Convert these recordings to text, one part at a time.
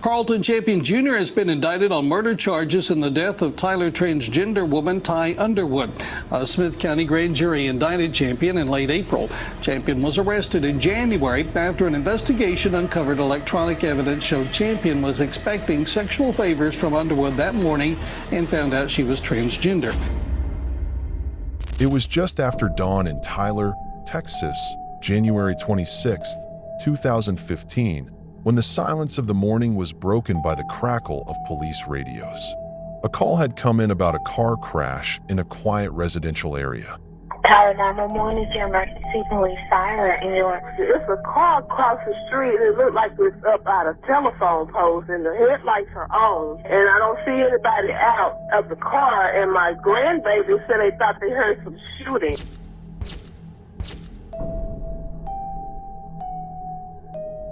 Carlton Champion Jr. has been indicted on murder charges in the death of transgender woman Ty Underwood. A Smith County grand jury indicted Champion in late April. Champion was arrested in January after an investigation uncovered electronic evidence showed Champion was expecting sexual favors from Underwood that morning and found out she was transgender. It was just after dawn in Tyler, Texas, January 26, 2015, when the silence of the morning was broken by the crackle of police radios. A call had come in about a car crash in a quiet residential area. Tyler 911 is your emergency police siren. It's a car across the street. It looked like it's up out of telephone poles and the headlights are on. And I don't see anybody out of the car. And my grandbaby said they thought they heard some shooting.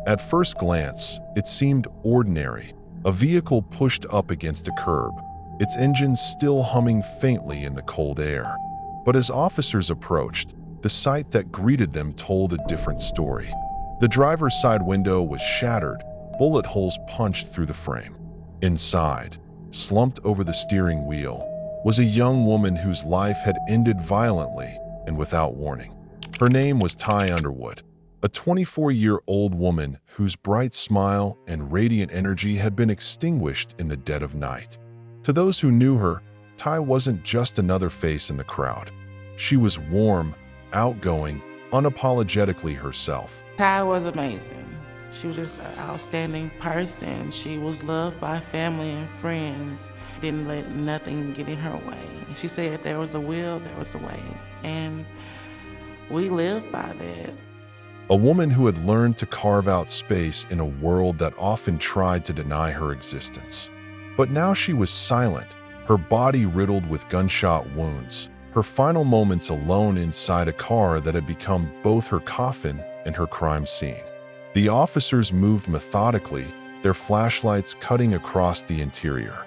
At first glance, it seemed ordinary. A vehicle pushed up against a curb, its engine still humming faintly in the cold air. But as officers approached, the sight that greeted them told a different story. The driver's side window was shattered, bullet holes punched through the frame. Inside, slumped over the steering wheel, was a young woman whose life had ended violently and without warning. Her name was Ty Underwood, a 24-year-old woman whose bright smile and radiant energy had been extinguished in the dead of night. To those who knew her, Ty wasn't just another face in the crowd. She was warm, outgoing, unapologetically herself. Ty was amazing. She was just an outstanding person. She was loved by family and friends. Didn't let nothing get in her way. She said if there was a will, there was a way. And we live by that. A woman who had learned to carve out space in a world that often tried to deny her existence. But now she was silent, her body riddled with gunshot wounds, her final moments alone inside a car that had become both her coffin and her crime scene. The officers moved methodically, their flashlights cutting across the interior.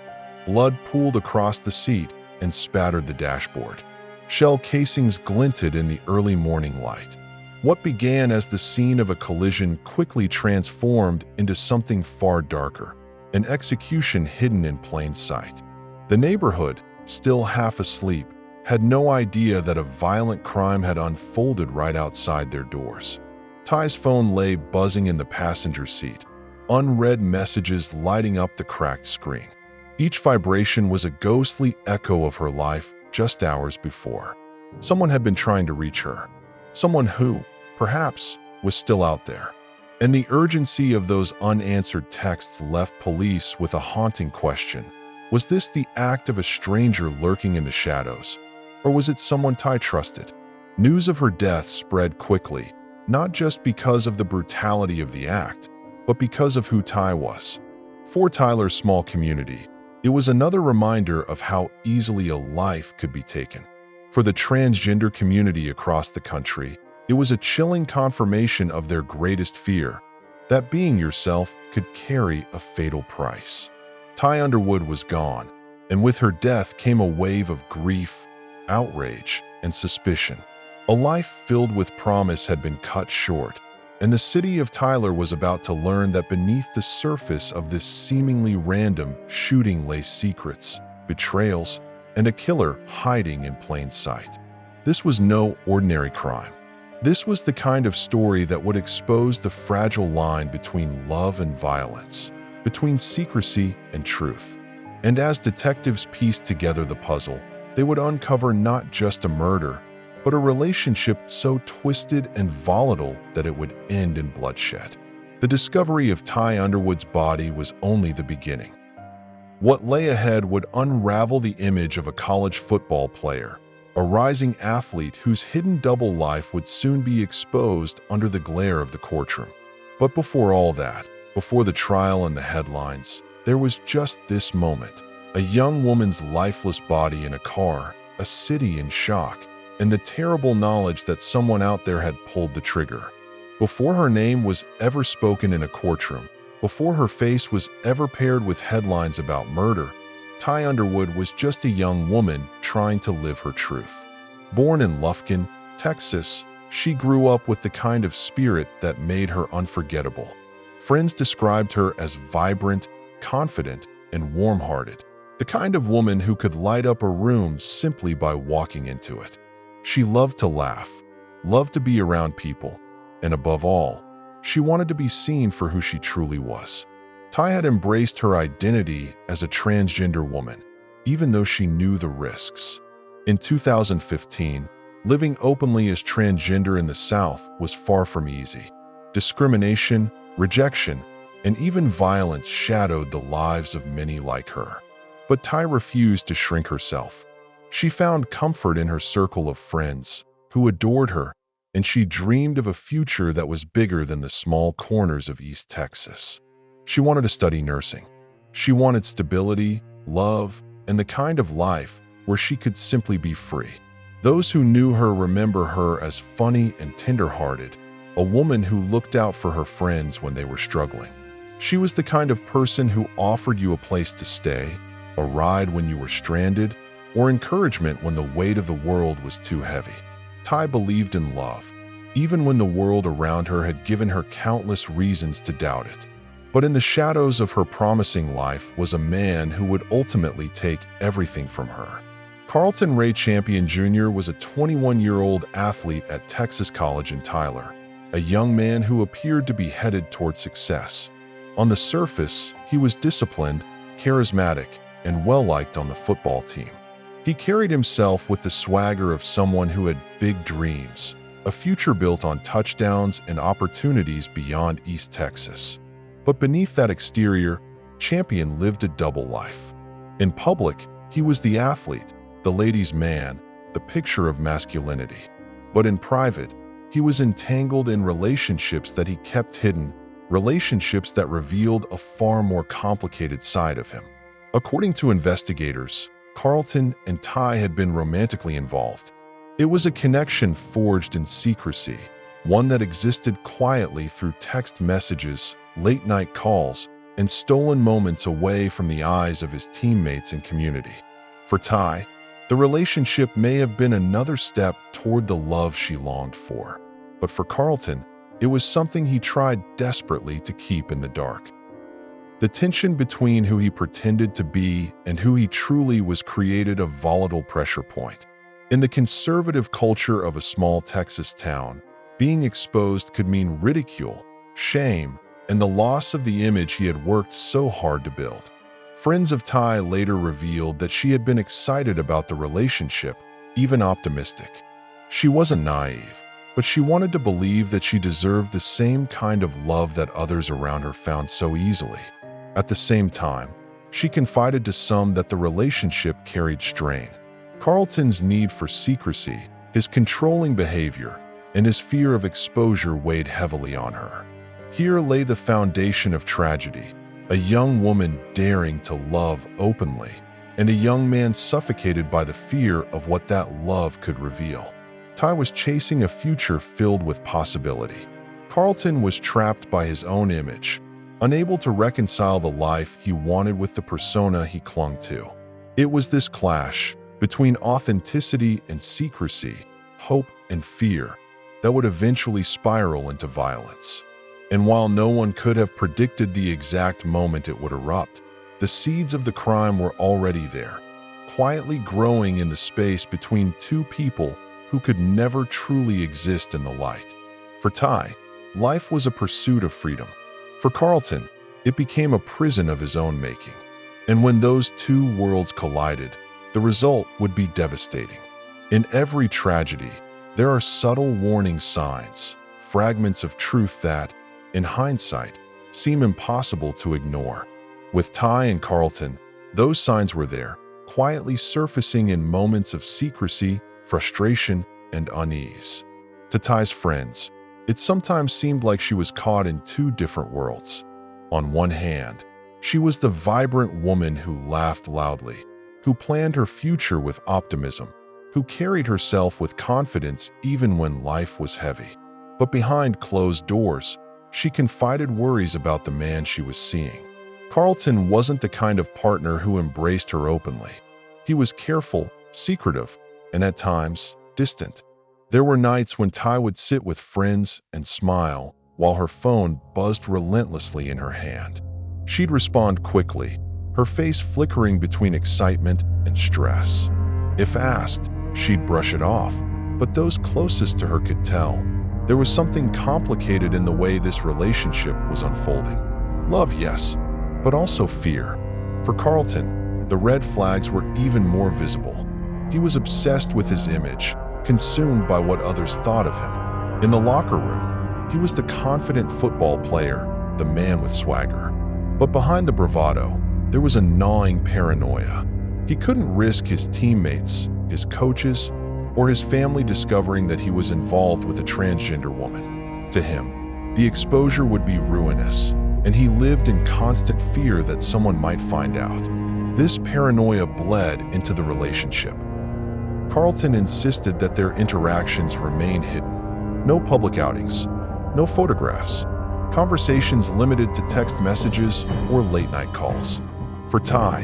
Blood pooled across the seat and spattered the dashboard. Shell casings glinted in the early morning light. What began as the scene of a collision quickly transformed into something far darker, an execution hidden in plain sight. The neighborhood, still half asleep, had no idea that a violent crime had unfolded right outside their doors. Ty's phone lay buzzing in the passenger seat, unread messages lighting up the cracked screen. Each vibration was a ghostly echo of her life just hours before. Someone had been trying to reach her. Someone who, perhaps, was still out there. And the urgency of those unanswered texts left police with a haunting question. Was this the act of a stranger lurking in the shadows? Or was it someone Ty trusted? News of her death spread quickly, not just because of the brutality of the act, but because of who Ty was. For Tyler's small community, it was another reminder of how easily a life could be taken. For the transgender community across the country, it was a chilling confirmation of their greatest fear, that being yourself could carry a fatal price. Ty Underwood was gone, and with her death came a wave of grief, outrage, and suspicion. A life filled with promise had been cut short, and the city of Tyler was about to learn that beneath the surface of this seemingly random shooting lay secrets, betrayals, and a killer hiding in plain sight. This was no ordinary crime. This was the kind of story that would expose the fragile line between love and violence, between secrecy and truth. And as detectives pieced together the puzzle, they would uncover not just a murder, but a relationship so twisted and volatile that it would end in bloodshed. The discovery of Ty Underwood's body was only the beginning. What lay ahead would unravel the image of a college football player, a rising athlete whose hidden double life would soon be exposed under the glare of the courtroom. But before all that, before the trial and the headlines, there was just this moment. A young woman's lifeless body in a car, a city in shock, and the terrible knowledge that someone out there had pulled the trigger. Before her name was ever spoken in a courtroom, before her face was ever paired with headlines about murder, Ty Underwood was just a young woman trying to live her truth. Born in Lufkin, Texas, she grew up with the kind of spirit that made her unforgettable. Friends described her as vibrant, confident, and warm-hearted, the kind of woman who could light up a room simply by walking into it. She loved to laugh, loved to be around people, and above all, she wanted to be seen for who she truly was. Ty had embraced her identity as a transgender woman, even though she knew the risks. In 2015, living openly as transgender in the South was far from easy. Discrimination, rejection, and even violence shadowed the lives of many like her. But Ty refused to shrink herself. She found comfort in her circle of friends, who adored her, and she dreamed of a future that was bigger than the small corners of East Texas. She wanted to study nursing. She wanted stability, love, and the kind of life where she could simply be free. Those who knew her remember her as funny and tender-hearted, a woman who looked out for her friends when they were struggling. She was the kind of person who offered you a place to stay, a ride when you were stranded, or encouragement when the weight of the world was too heavy. Ty believed in love, even when the world around her had given her countless reasons to doubt it. But in the shadows of her promising life was a man who would ultimately take everything from her. Carlton Ray Champion Jr. was a 21-year-old athlete at Texas College in Tyler, a young man who appeared to be headed toward success. On the surface, he was disciplined, charismatic, and well-liked on the football team. He carried himself with the swagger of someone who had big dreams, a future built on touchdowns and opportunities beyond East Texas. But beneath that exterior, Champion lived a double life. In public, he was the athlete, the ladies' man, the picture of masculinity. But in private, he was entangled in relationships that he kept hidden, relationships that revealed a far more complicated side of him. According to investigators, Carlton and Ty had been romantically involved. It was a connection forged in secrecy, one that existed quietly through text messages, late-night calls, and stolen moments away from the eyes of his teammates and community. For Ty, the relationship may have been another step toward the love she longed for. But for Carlton, it was something he tried desperately to keep in the dark. The tension between who he pretended to be and who he truly was created a volatile pressure point. In the conservative culture of a small Texas town, being exposed could mean ridicule, shame, and the loss of the image he had worked so hard to build. Friends of Ty later revealed that she had been excited about the relationship, even optimistic. She wasn't naive, but she wanted to believe that she deserved the same kind of love that others around her found so easily. At the same time, she confided to some that the relationship carried strain. Carlton's need for secrecy, his controlling behavior, and his fear of exposure weighed heavily on her. Here lay the foundation of tragedy, a young woman daring to love openly, and a young man suffocated by the fear of what that love could reveal. Ty was chasing a future filled with possibility. Carlton was trapped by his own image, unable to reconcile the life he wanted with the persona he clung to. It was this clash between authenticity and secrecy, hope and fear, that would eventually spiral into violence. And while no one could have predicted the exact moment it would erupt, the seeds of the crime were already there, quietly growing in the space between two people who could never truly exist in the light. For Ty, life was a pursuit of freedom. For Carlton, it became a prison of his own making. And when those two worlds collided, the result would be devastating. In every tragedy, there are subtle warning signs, fragments of truth that, in hindsight, seem impossible to ignore. With Ty and Carlton, those signs were there, quietly surfacing in moments of secrecy, frustration, and unease. To Ty's friends, it sometimes seemed like she was caught in two different worlds. On one hand, she was the vibrant woman who laughed loudly, who planned her future with optimism, who carried herself with confidence even when life was heavy. But behind closed doors, she confided worries about the man she was seeing. Carlton wasn't the kind of partner who embraced her openly. He was careful, secretive, and at times, distant. There were nights when Ty would sit with friends and smile, while her phone buzzed relentlessly in her hand. She'd respond quickly, her face flickering between excitement and stress. If asked, she'd brush it off, but those closest to her could tell. There was something complicated in the way this relationship was unfolding. Love, yes, but also fear. For Carlton, the red flags were even more visible. He was obsessed with his image, consumed by what others thought of him. In the locker room, he was the confident football player, the man with swagger. But behind the bravado, there was a gnawing paranoia. He couldn't risk his teammates, his coaches, or his family discovering that he was involved with a transgender woman. To him, the exposure would be ruinous, and he lived in constant fear that someone might find out. This paranoia bled into the relationship. Carlton insisted that their interactions remain hidden. No public outings, no photographs, conversations limited to text messages or late-night calls. For Ty,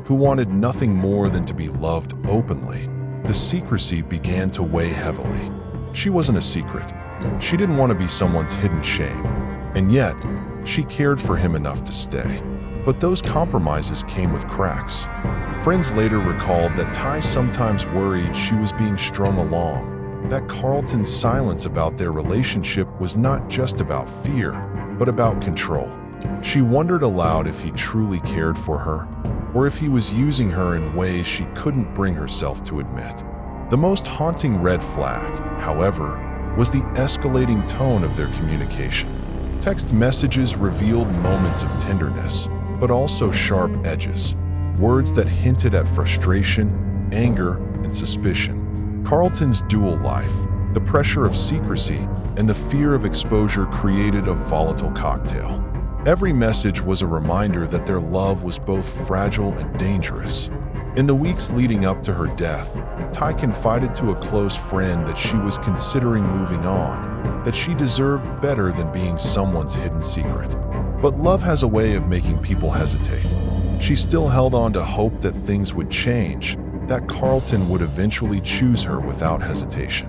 who wanted nothing more than to be loved openly, the secrecy began to weigh heavily. She wasn't a secret. She didn't want to be someone's hidden shame. And yet, she cared for him enough to stay. But those compromises came with cracks. Friends later recalled that Ty sometimes worried she was being strung along, that Carlton's silence about their relationship was not just about fear, but about control. She wondered aloud if he truly cared for her, or if he was using her in ways she couldn't bring herself to admit. The most haunting red flag, however, was the escalating tone of their communication. Text messages revealed moments of tenderness, but also sharp edges, words that hinted at frustration, anger, and suspicion. Carlton's dual life, the pressure of secrecy, and the fear of exposure created a volatile cocktail. Every message was a reminder that their love was both fragile and dangerous. In the weeks leading up to her death, Ty confided to a close friend that she was considering moving on, that she deserved better than being someone's hidden secret. But love has a way of making people hesitate. She still held on to hope that things would change, that Carlton would eventually choose her without hesitation.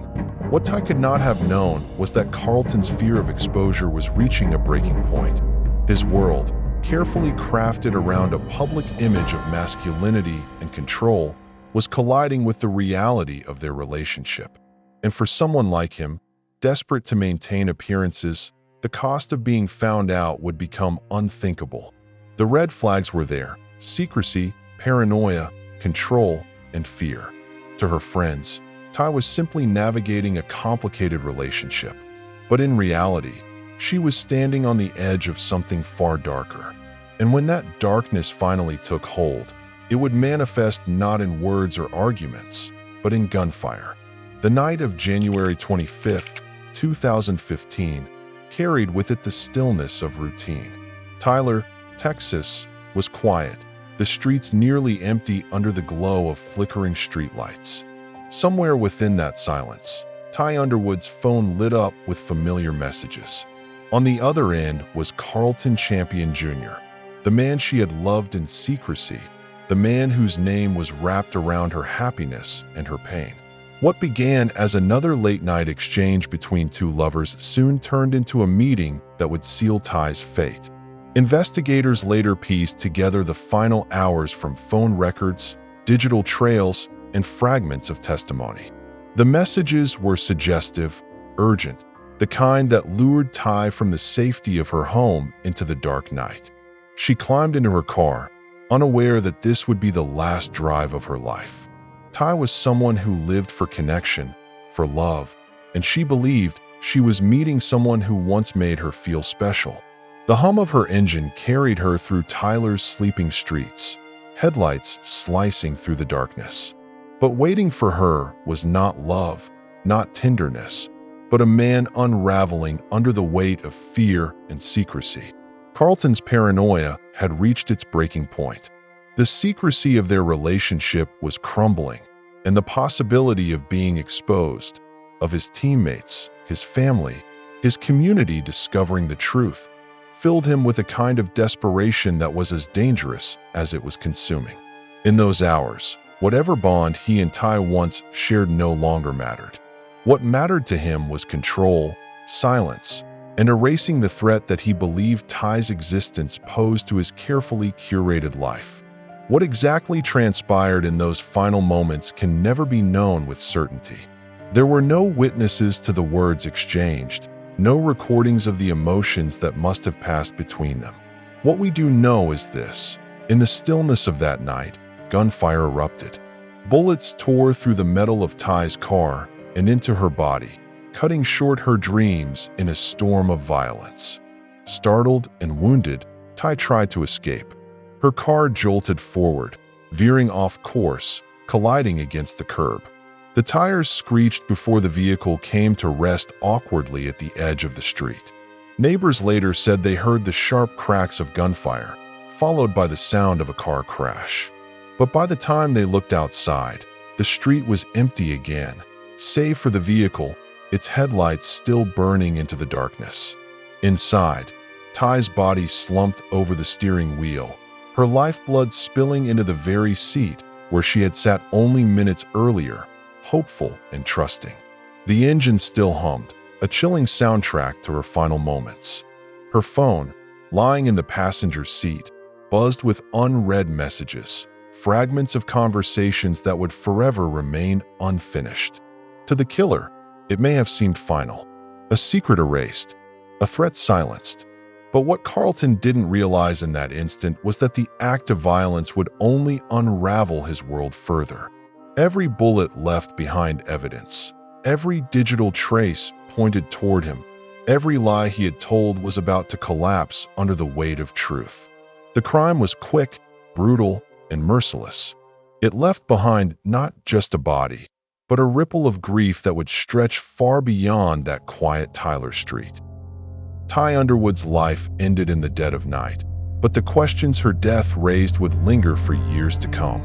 What Ty could not have known was that Carlton's fear of exposure was reaching a breaking point. His world, carefully crafted around a public image of masculinity and control, was colliding with the reality of their relationship. And for someone like him, desperate to maintain appearances, the cost of being found out would become unthinkable. The red flags were there: secrecy, paranoia, control, and fear. To her friends, Ty was simply navigating a complicated relationship. But in reality, she was standing on the edge of something far darker. And when that darkness finally took hold, it would manifest not in words or arguments, but in gunfire. The night of January 25, 2015, carried with it the stillness of routine. Tyler, Texas, was quiet, the streets nearly empty under the glow of flickering streetlights. Somewhere within that silence, Ty Underwood's phone lit up with familiar messages. On the other end was Carlton Champion Jr., the man she had loved in secrecy, the man whose name was wrapped around her happiness and her pain. What began as another late-night exchange between two lovers soon turned into a meeting that would seal Ty's fate. Investigators later pieced together the final hours from phone records, digital trails, and fragments of testimony. The messages were suggestive, urgent, the kind that lured Ty from the safety of her home into the dark night. She climbed into her car, unaware that this would be the last drive of her life. Ty was someone who lived for connection, for love, and she believed she was meeting someone who once made her feel special. The hum of her engine carried her through Tyler's sleeping streets, headlights slicing through the darkness. But waiting for her was not love, not tenderness, but a man unraveling under the weight of fear and secrecy. Carlton's paranoia had reached its breaking point. The secrecy of their relationship was crumbling, and the possibility of being exposed, of his teammates, his family, his community discovering the truth, filled him with a kind of desperation that was as dangerous as it was consuming. In those hours, whatever bond he and Ty once shared no longer mattered. What mattered to him was control, silence, and erasing the threat that he believed Ty's existence posed to his carefully curated life. What exactly transpired in those final moments can never be known with certainty. There were no witnesses to the words exchanged, no recordings of the emotions that must have passed between them. What we do know is this: in the stillness of that night, gunfire erupted. Bullets tore through the metal of Ty's car and into her body, cutting short her dreams in a storm of violence. Startled and wounded, Ty tried to escape. Her car jolted forward, veering off course, colliding against the curb. The tires screeched before the vehicle came to rest awkwardly at the edge of the street. Neighbors later said they heard the sharp cracks of gunfire, followed by the sound of a car crash. But by the time they looked outside, the street was empty again, save for the vehicle, its headlights still burning into the darkness. Inside, Ty's body slumped over the steering wheel, her lifeblood spilling into the very seat where she had sat only minutes earlier, hopeful and trusting. The engine still hummed, a chilling soundtrack to her final moments. Her phone, lying in the passenger seat, buzzed with unread messages, fragments of conversations that would forever remain unfinished. To the killer, it may have seemed final, a secret erased, a threat silenced. But what Carlton didn't realize in that instant was that the act of violence would only unravel his world further. Every bullet left behind evidence. Every digital trace pointed toward him. Every lie he had told was about to collapse under the weight of truth. The crime was quick, brutal, and merciless. It left behind not just a body, but a ripple of grief that would stretch far beyond that quiet Tyler Street. Ty Underwood's life ended in the dead of night, but the questions her death raised would linger for years to come.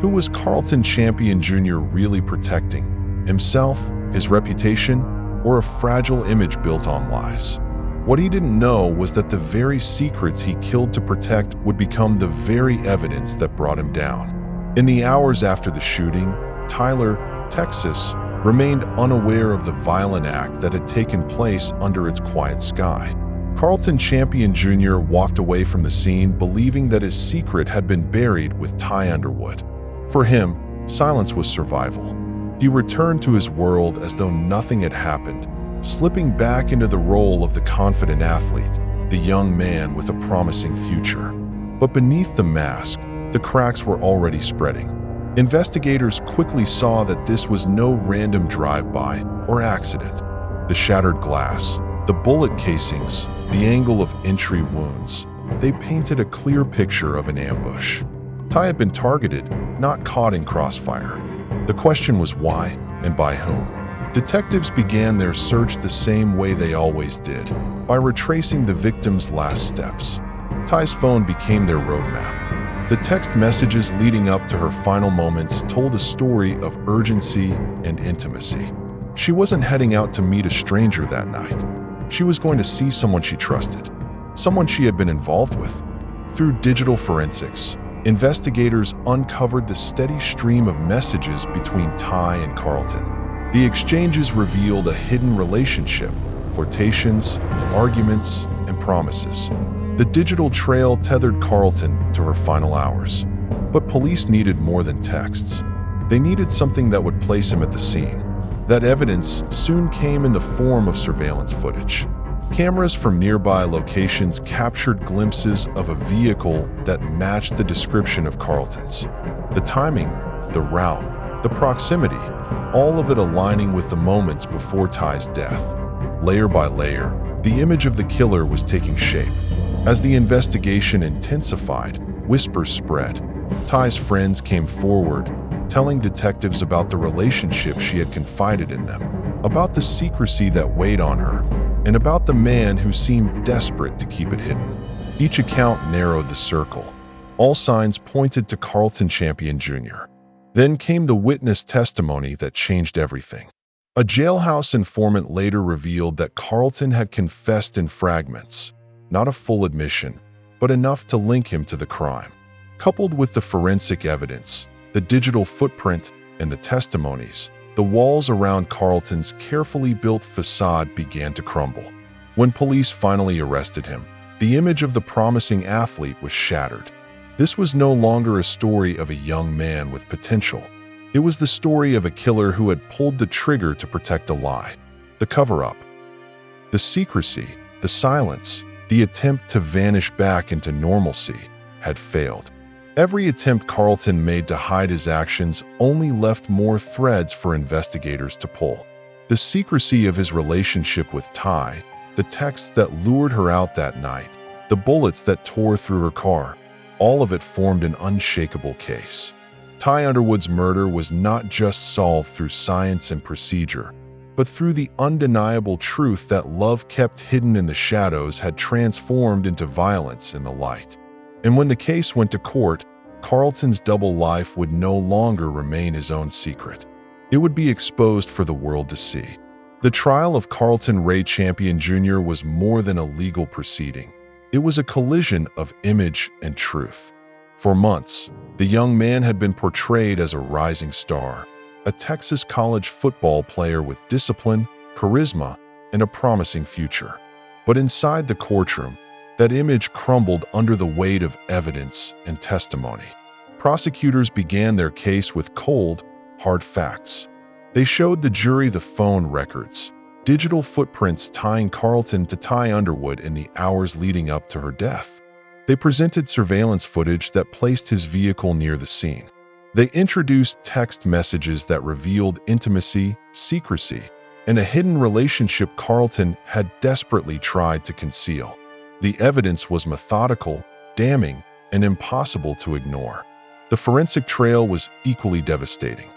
Who was Carlton Champion Jr. really protecting? Himself, his reputation, or a fragile image built on lies? What he didn't know was that the very secrets he killed to protect would become the very evidence that brought him down. In the hours after the shooting, Tyler, Texas, remained unaware of the violent act that had taken place under its quiet sky. Carlton Champion Jr. walked away from the scene believing that his secret had been buried with Ty Underwood. For him, silence was survival. He returned to his world as though nothing had happened, slipping back into the role of the confident athlete, the young man with a promising future. But beneath the mask, the cracks were already spreading. Investigators quickly saw that this was no random drive-by or accident. The shattered glass, the bullet casings, the angle of entry wounds, they painted a clear picture of an ambush. Ty had been targeted, not caught in crossfire. The question was why and by whom. Detectives began their search the same way they always did, by retracing the victim's last steps. Ty's phone became their roadmap. The text messages leading up to her final moments told a story of urgency and intimacy. She wasn't heading out to meet a stranger that night. She was going to see someone she trusted, someone she had been involved with. Through digital forensics, investigators uncovered the steady stream of messages between Ty and Carlton. The exchanges revealed a hidden relationship, flirtations, arguments, and promises. The digital trail tethered Carlton to her final hours. But police needed more than texts. They needed something that would place him at the scene. That evidence soon came in the form of surveillance footage. Cameras from nearby locations captured glimpses of a vehicle that matched the description of Carlton's. The timing, the route, the proximity, all of it aligning with the moments before Ty's death. Layer by layer, the image of the killer was taking shape. As the investigation intensified, whispers spread. Ty's friends came forward, telling detectives about the relationship she had confided in them, about the secrecy that weighed on her, and about the man who seemed desperate to keep it hidden. Each account narrowed the circle. All signs pointed to Carlton Champion Jr. Then came the witness testimony that changed everything. A jailhouse informant later revealed that Carlton had confessed in fragments, not a full admission, but enough to link him to the crime. Coupled with the forensic evidence, the digital footprint, and the testimonies, the walls around Carlton's carefully built facade began to crumble. When police finally arrested him, the image of the promising athlete was shattered. This was no longer a story of a young man with potential. It was the story of a killer who had pulled the trigger to protect a lie. The cover-up, the secrecy, the silence, the attempt to vanish back into normalcy had failed. Every attempt Carlton made to hide his actions only left more threads for investigators to pull. The secrecy of his relationship with Ty, the texts that lured her out that night, the bullets that tore through her car, all of it formed an unshakable case. Ty Underwood's murder was not just solved through science and procedure, but through the undeniable truth that love kept hidden in the shadows had transformed into violence in the light. And when the case went to court, Carlton's double life would no longer remain his own secret. It would be exposed for the world to see. The trial of Carlton Ray Champion Jr. was more than a legal proceeding. It was a collision of image and truth. For months, the young man had been portrayed as a rising star, a Texas college football player with discipline, charisma, and a promising future. But inside the courtroom, that image crumbled under the weight of evidence and testimony. Prosecutors began their case with cold, hard facts. They showed the jury the phone records, digital footprints tying Carlton to Ty Underwood in the hours leading up to her death. They presented surveillance footage that placed his vehicle near the scene. They introduced text messages that revealed intimacy, secrecy, and a hidden relationship Carlton had desperately tried to conceal. The evidence was methodical, damning, and impossible to ignore. The forensic trail was equally devastating.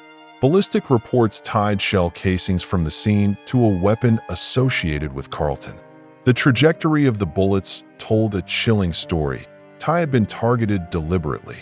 Ballistic reports tied shell casings from the scene to a weapon associated with Carlton. The trajectory of the bullets told a chilling story. Ty had been targeted deliberately.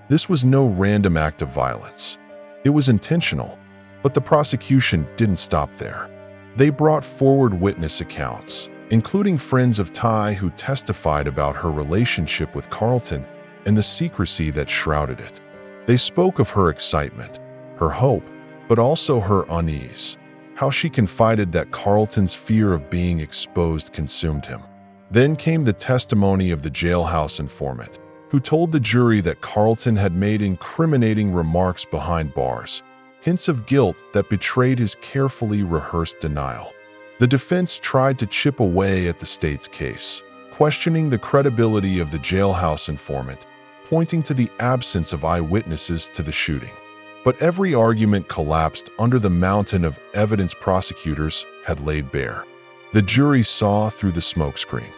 This was no random act of violence. It was intentional, but the prosecution didn't stop there. They brought forward witness accounts, including friends of Ty who testified about her relationship with Carlton and the secrecy that shrouded it. They spoke of her excitement, her hope, but also her unease, how she confided that Carlton's fear of being exposed consumed him. Then came the testimony of the jailhouse informant, who told the jury that Carlton had made incriminating remarks behind bars, hints of guilt that betrayed his carefully rehearsed denial. The defense tried to chip away at the state's case, questioning the credibility of the jailhouse informant, pointing to the absence of eyewitnesses to the shooting. But every argument collapsed under the mountain of evidence prosecutors had laid bare. The jury saw through the smokescreen.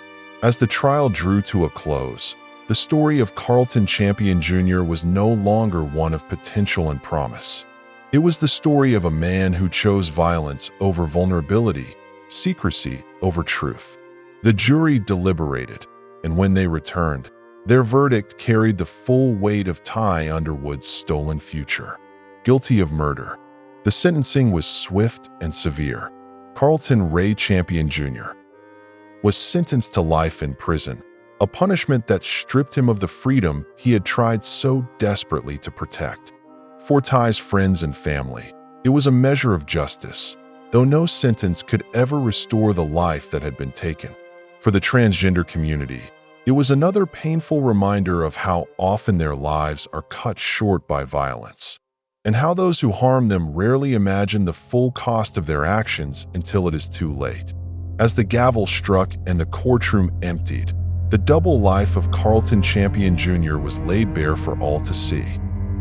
As the trial drew to a close, the story of Carlton Champion Jr. was no longer one of potential and promise. It was the story of a man who chose violence over vulnerability, secrecy over truth. The jury deliberated, and when they returned, their verdict carried the full weight of Ty Underwood's stolen future. Guilty of murder. The sentencing was swift and severe. Carlton Ray Champion Jr. was sentenced to life in prison, a punishment that stripped him of the freedom he had tried so desperately to protect. For Ty's friends and family, it was a measure of justice, though no sentence could ever restore the life that had been taken. For the transgender community, it was another painful reminder of how often their lives are cut short by violence, and how those who harm them rarely imagine the full cost of their actions until it is too late. As the gavel struck and the courtroom emptied, the double life of Carlton Champion Jr. was laid bare for all to see.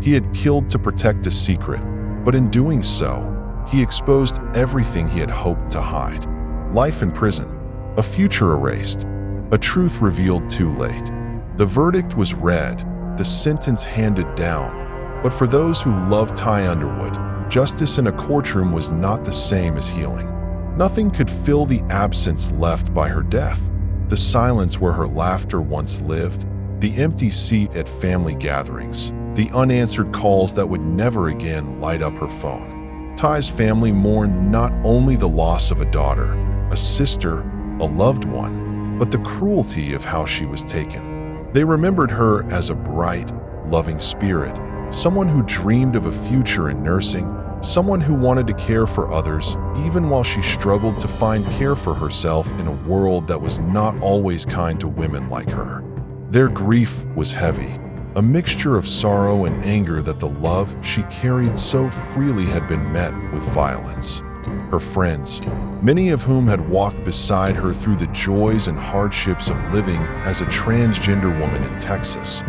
He had killed to protect a secret, but in doing so, he exposed everything he had hoped to hide. Life in prison, a future erased, a truth revealed too late. The verdict was read, the sentence handed down, but for those who loved Ty Underwood, justice in a courtroom was not the same as healing. Nothing could fill the absence left by her death, the silence where her laughter once lived, the empty seat at family gatherings, the unanswered calls that would never again light up her phone. Ty's family mourned not only the loss of a daughter, a sister, a loved one, but the cruelty of how she was taken. They remembered her as a bright, loving spirit, someone who dreamed of a future in nursing, someone who wanted to care for others even while she struggled to find care for herself in a world that was not always kind to women like her. Their grief was heavy, a mixture of sorrow and anger that the love she carried so freely had been met with violence. Her friends, many of whom had walked beside her through the joys and hardships of living as a transgender woman in Texas,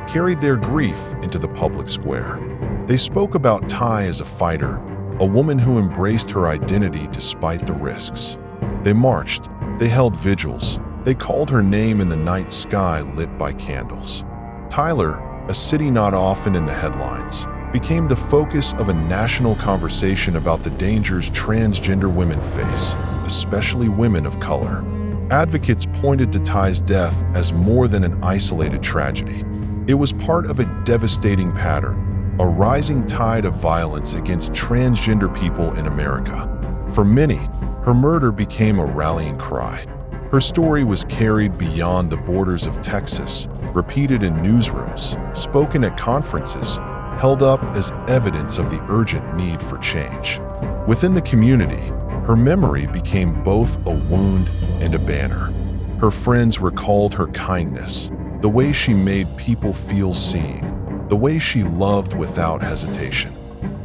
carried their grief into the public square. They spoke about Ty as a fighter, a woman who embraced her identity despite the risks. They marched, they held vigils, they called her name in the night sky lit by candles. Tyler, a city not often in the headlines, became the focus of a national conversation about the dangers transgender women face, especially women of color. Advocates pointed to Ty's death as more than an isolated tragedy. It was part of a devastating pattern, a rising tide of violence against transgender people in America. For many, her murder became a rallying cry. Her story was carried beyond the borders of Texas, repeated in newsrooms, spoken at conferences, held up as evidence of the urgent need for change. Within the community, her memory became both a wound and a banner. Her friends recalled her kindness, the way she made people feel seen, the way she loved without hesitation.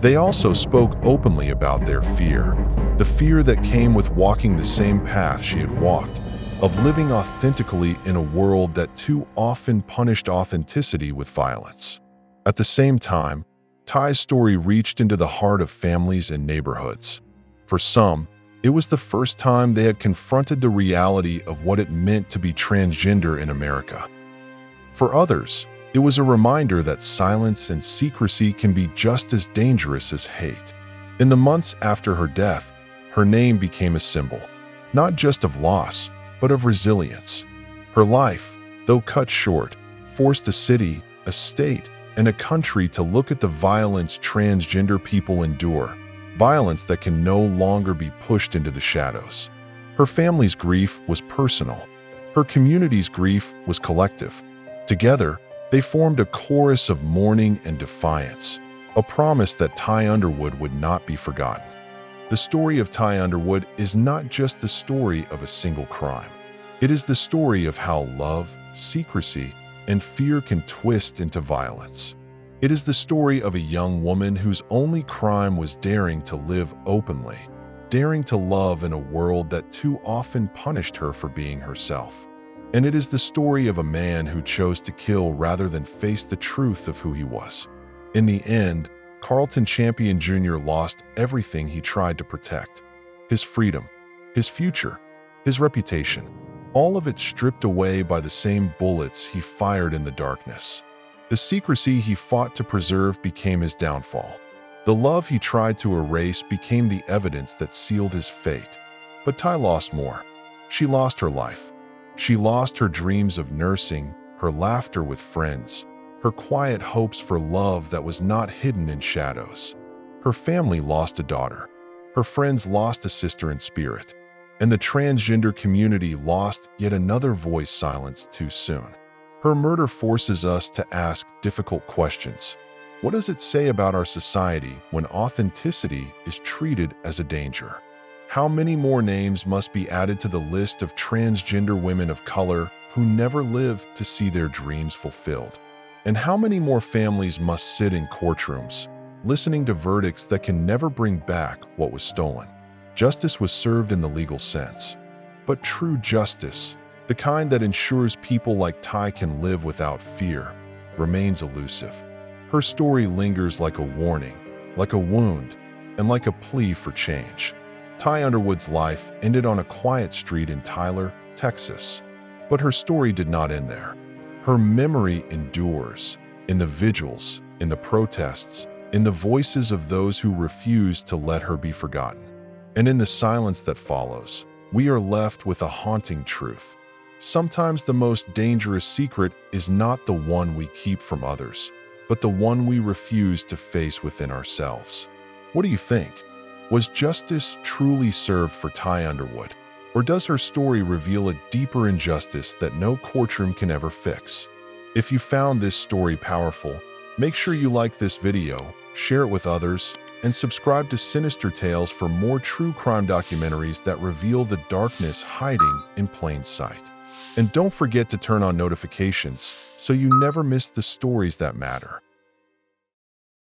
They also spoke openly about their fear, the fear that came with walking the same path she had walked, of living authentically in a world that too often punished authenticity with violence. At the same time, Ty's story reached into the heart of families and neighborhoods. For some, it was the first time they had confronted the reality of what it meant to be transgender in America. For others, it was a reminder that silence and secrecy can be just as dangerous as hate. In the months after her death, her name became a symbol, not just of loss, but of resilience. Her life, though cut short, forced a city, a state, and a country to look at the violence transgender people endure, violence that can no longer be pushed into the shadows. Her family's grief was personal. Her community's grief was collective. Together, they formed a chorus of mourning and defiance, a promise that Ty Underwood would not be forgotten. The story of Ty Underwood is not just the story of a single crime. It is the story of how love, secrecy, and fear can twist into violence. It is the story of a young woman whose only crime was daring to live openly, daring to love in a world that too often punished her for being herself. And it is the story of a man who chose to kill rather than face the truth of who he was. In the end, Carlton Champion Jr. lost everything he tried to protect: his freedom, his future, his reputation, all of it stripped away by the same bullets he fired in the darkness. The secrecy he fought to preserve became his downfall. The love he tried to erase became the evidence that sealed his fate. But Ty lost more. She lost her life. She lost her dreams of nursing, her laughter with friends, her quiet hopes for love that was not hidden in shadows. Her family lost a daughter. Her friends lost a sister in spirit. And the transgender community lost yet another voice silenced too soon. Her murder forces us to ask difficult questions. What does it say about our society when authenticity is treated as a danger? How many more names must be added to the list of transgender women of color who never lived to see their dreams fulfilled? And how many more families must sit in courtrooms, listening to verdicts that can never bring back what was stolen? Justice was served in the legal sense. But true justice, the kind that ensures people like Ty can live without fear, remains elusive. Her story lingers like a warning, like a wound, and like a plea for change. Ty Underwood's life ended on a quiet street in Tyler, Texas. But her story did not end there. Her memory endures in the vigils, in the protests, in the voices of those who refused to let her be forgotten. And in the silence that follows, we are left with a haunting truth. Sometimes the most dangerous secret is not the one we keep from others, but the one we refuse to face within ourselves. What do you think? Was justice truly served for Ty Underwood? Or does her story reveal a deeper injustice that no courtroom can ever fix? If you found this story powerful, make sure you like this video, share it with others, and subscribe to Sinister Tales for more true crime documentaries that reveal the darkness hiding in plain sight. And don't forget to turn on notifications so you never miss the stories that matter.